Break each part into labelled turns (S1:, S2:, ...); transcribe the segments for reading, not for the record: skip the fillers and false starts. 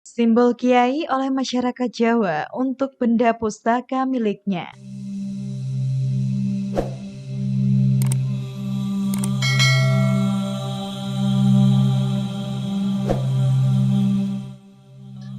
S1: Simbol kiai oleh masyarakat Jawa untuk benda pustaka miliknya.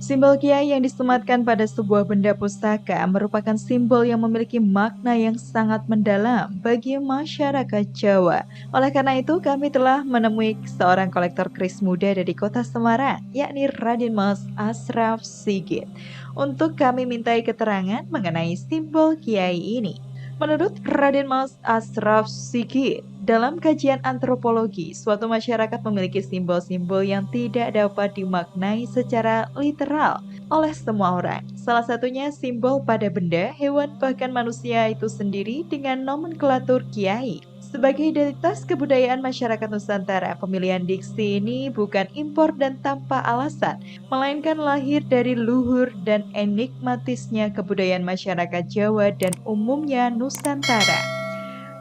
S1: Simbol kiai yang disematkan pada sebuah benda pustaka merupakan simbol yang memiliki makna yang sangat mendalam bagi masyarakat Jawa. Oleh karena itu, kami telah menemui seorang kolektor keris muda dari kota Semarang, yakni Raden Mas Ashraf Sigit, untuk kami mintai keterangan mengenai simbol kiai ini. Menurut Raden Mas Ashraf Sigit, dalam kajian antropologi, suatu masyarakat memiliki simbol-simbol yang tidak dapat dimaknai secara literal oleh semua orang. Salah satunya simbol pada benda, hewan, bahkan manusia itu sendiri dengan nomenklatur kiai. Sebagai identitas kebudayaan masyarakat Nusantara, pemilihan diksi ini bukan impor dan tanpa alasan, melainkan lahir dari luhur dan enigmatisnya kebudayaan masyarakat Jawa dan umumnya Nusantara.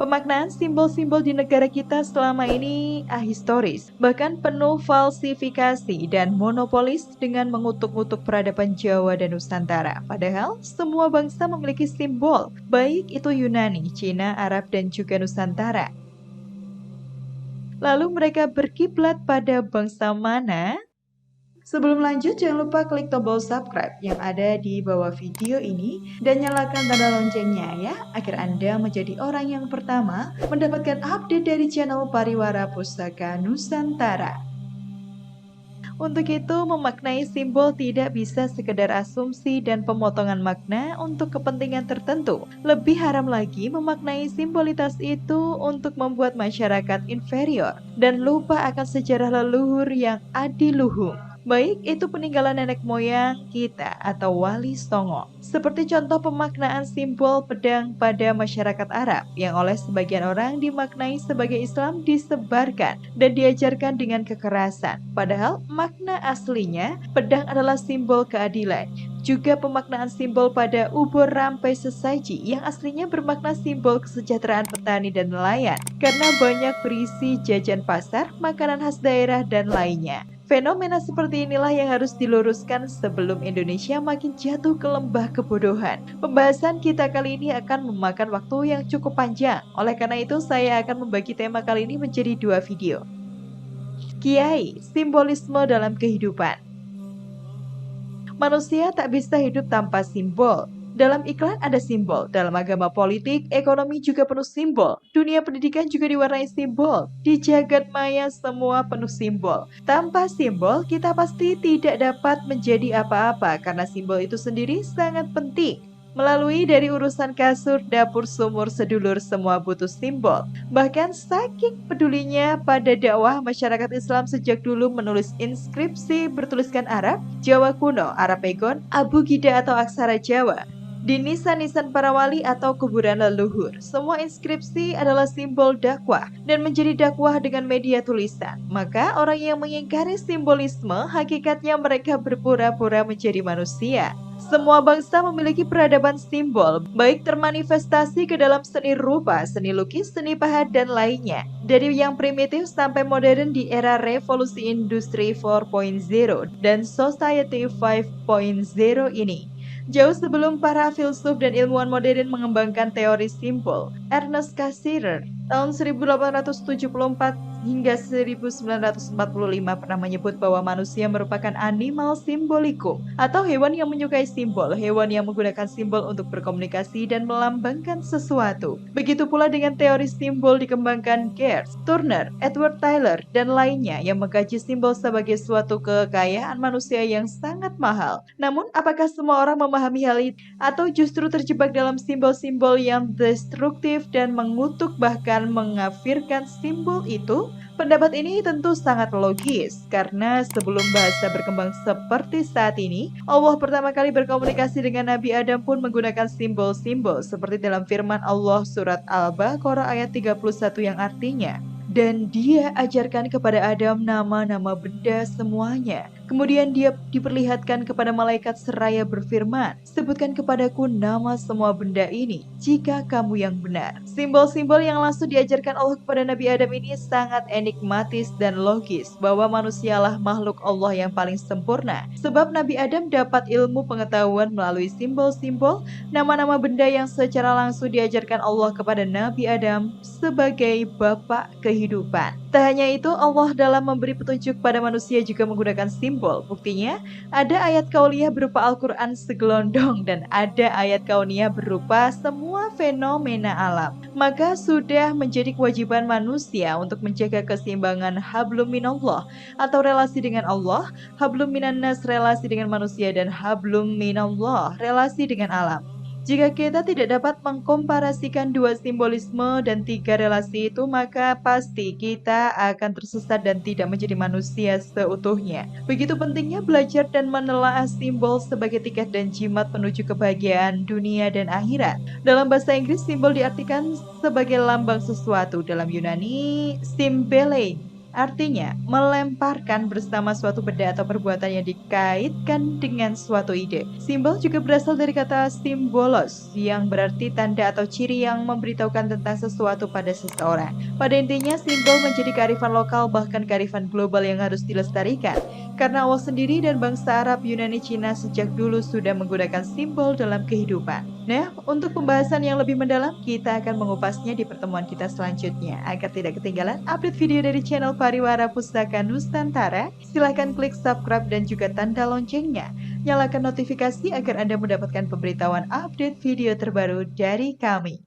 S1: Pemaknaan simbol-simbol di negara kita selama ini ahistoris, bahkan penuh falsifikasi dan monopolis dengan mengutuk-utuk peradaban Jawa dan Nusantara. Padahal semua bangsa memiliki simbol, baik itu Yunani, Cina, Arab, dan juga Nusantara. Lalu mereka berkiblat pada bangsa mana? Sebelum lanjut, jangan lupa klik tombol subscribe yang ada di bawah video ini dan nyalakan tanda loncengnya ya, agar Anda menjadi orang yang pertama mendapatkan update dari channel Pariwara Pustaka Nusantara. Untuk itu, memaknai simbol tidak bisa sekedar asumsi dan pemotongan makna untuk kepentingan tertentu. Lebih haram lagi memaknai simbolitas itu untuk membuat masyarakat inferior dan lupa akan sejarah leluhur yang adiluhung. Baik itu peninggalan nenek moyang kita atau wali songo. Seperti contoh pemaknaan simbol pedang pada masyarakat Arab yang oleh sebagian orang dimaknai sebagai Islam disebarkan dan diajarkan dengan kekerasan. Padahal makna aslinya pedang adalah simbol keadilan. Juga pemaknaan simbol pada ubur rampai sesaji yang aslinya bermakna simbol kesejahteraan petani dan nelayan karena banyak berisi jajan pasar, makanan khas daerah, dan lainnya. Fenomena seperti inilah yang harus diluruskan sebelum Indonesia makin jatuh ke lembah kebodohan. Pembahasan kita kali ini akan memakan waktu yang cukup panjang. Oleh karena itu, saya akan membagi tema kali ini menjadi dua video. Kiai, simbolisme dalam kehidupan. Manusia tak bisa hidup tanpa simbol. Dalam iklan ada simbol, dalam agama politik, ekonomi juga penuh simbol. Dunia pendidikan juga diwarnai simbol. Di jagat maya semua penuh simbol. Tanpa simbol, kita pasti tidak dapat menjadi apa-apa karena simbol itu sendiri sangat penting. Melalui dari urusan kasur, dapur, sumur, sedulur, semua butuh simbol. Bahkan saking pedulinya pada dakwah, masyarakat Islam sejak dulu menulis inskripsi bertuliskan Arab, Jawa kuno, Arapegon, Abugida atau aksara Jawa, di nisan-nisan para wali atau kuburan leluhur. Semua inskripsi adalah simbol dakwah dan menjadi dakwah dengan media tulisan. Maka orang yang mengingkari simbolisme, hakikatnya mereka berpura-pura menjadi manusia. Semua bangsa memiliki peradaban simbol, baik termanifestasi ke dalam seni rupa, seni lukis, seni pahat, dan lainnya. Dari yang primitif sampai modern di era revolusi industri 4.0 dan society 5.0 ini. Jauh sebelum para filsuf dan ilmuwan modern mengembangkan teori simbol, Ernest Cassirer tahun 1874 hingga 1945 pernah menyebut bahwa manusia merupakan animal simbolikum atau hewan yang menyukai simbol, hewan yang menggunakan simbol untuk berkomunikasi dan melambangkan sesuatu. Begitu pula dengan teori simbol dikembangkan Geertz, Turner, Edward Tyler, dan lainnya yang mengkaji simbol sebagai suatu kekayaan manusia yang sangat mahal. Namun, apakah semua orang memahami hal itu atau justru terjebak dalam simbol-simbol yang destruktif dan mengutuk bahkan mengafirkan simbol itu? Pendapat ini tentu sangat logis, karena sebelum bahasa berkembang seperti saat ini, Allah pertama kali berkomunikasi dengan Nabi Adam pun menggunakan simbol-simbol, seperti dalam firman Allah surat Al-Baqarah ayat 31 yang artinya, dan dia ajarkan kepada Adam nama-nama benda semuanya. Kemudian dia diperlihatkan kepada malaikat seraya berfirman, "Sebutkan kepadaku nama semua benda ini, jika kamu yang benar." Simbol-simbol yang langsung diajarkan Allah kepada Nabi Adam ini sangat enigmatis dan logis, bahwa manusialah makhluk Allah yang paling sempurna. Sebab Nabi Adam dapat ilmu pengetahuan melalui simbol-simbol, nama-nama benda yang secara langsung diajarkan Allah kepada Nabi Adam sebagai bapak kehidupan. Tak hanya itu, Allah dalam memberi petunjuk pada manusia juga menggunakan simbol. Buktinya, ada ayat kauniyah berupa Al-Quran segelondong dan ada ayat kauniyah berupa semua fenomena alam. Maka sudah menjadi kewajiban manusia untuk menjaga keseimbangan hablum minallah atau relasi dengan Allah, hablum minannas relasi dengan manusia, dan hablum minallah relasi dengan alam. Jika kita tidak dapat mengkomparasikan dua simbolisme dan tiga relasi itu, maka pasti kita akan tersesat dan tidak menjadi manusia seutuhnya. Begitu pentingnya belajar dan menelaah simbol sebagai tiket dan jimat menuju kebahagiaan dunia dan akhirat. Dalam bahasa Inggris, simbol diartikan sebagai lambang sesuatu. Dalam Yunani, symbele artinya melemparkan bersama suatu benda atau perbuatan yang dikaitkan dengan suatu ide. Simbol juga berasal dari kata simbolos yang berarti tanda atau ciri yang memberitahukan tentang sesuatu pada seseorang. Pada intinya, simbol menjadi kearifan lokal bahkan kearifan global yang harus dilestarikan. Karena Allah sendiri dan bangsa Arab, Yunani, Cina sejak dulu sudah menggunakan simbol dalam kehidupan. Nah, untuk pembahasan yang lebih mendalam, kita akan mengupasnya di pertemuan kita selanjutnya. Agar tidak ketinggalan update video dari channel Pariwara Pustaka Nusantara, silahkan klik subscribe dan juga tanda loncengnya. Nyalakan notifikasi agar Anda mendapatkan pemberitahuan update video terbaru dari kami.